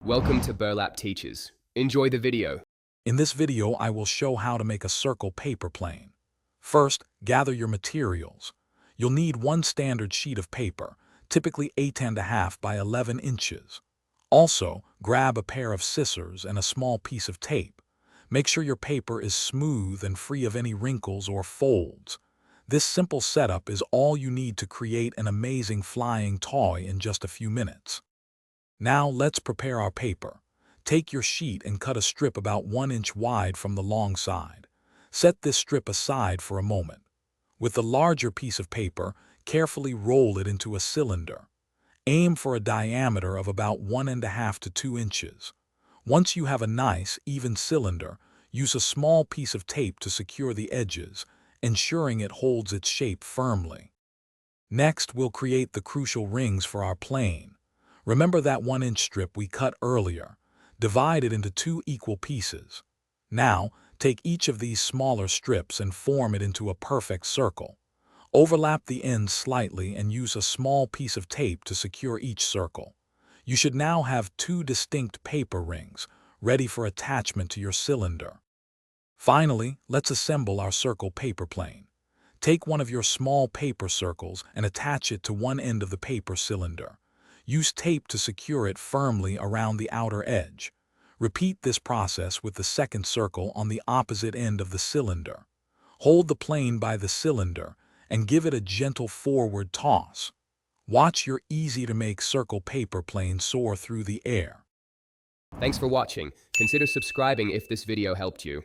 Welcome to Burlap Teachers. Enjoy the video. In this video, I will show how to make a circle paper plane. First, gather your materials. You'll need one standard sheet of paper, typically 8.5 by 11 inches. Also, grab a pair of scissors and a small piece of tape. Make sure your paper is smooth and free of any wrinkles or folds. This simple setup is all you need to create an amazing flying toy in just a few minutes. Now let's prepare our paper. Take your sheet and cut a strip about 1 inch wide from the long side. Set this strip aside for a moment. With the larger piece of paper, carefully roll it into a cylinder. Aim for a diameter of about 1.5 to 2 inches. Once you have a nice, even cylinder, use a small piece of tape to secure the edges, ensuring it holds its shape firmly. Next, we'll create the crucial rings for our plane. Remember that 1 inch strip we cut earlier. Divide it into 2 equal pieces. Now, take each of these smaller strips and form it into a perfect circle. Overlap the ends slightly and use a small piece of tape to secure each circle. You should now have 2 distinct paper rings, ready for attachment to your cylinder. Finally, let's assemble our circle paper plane. Take one of your small paper circles and attach it to one end of the paper cylinder. Use tape to secure it firmly around the outer edge. Repeat this process with the second circle on the opposite end of the cylinder. Hold the plane by the cylinder and give it a gentle forward toss. Watch your easy-to-make circle paper plane soar through the air. Thanks for watching. Consider subscribing if this video helped you.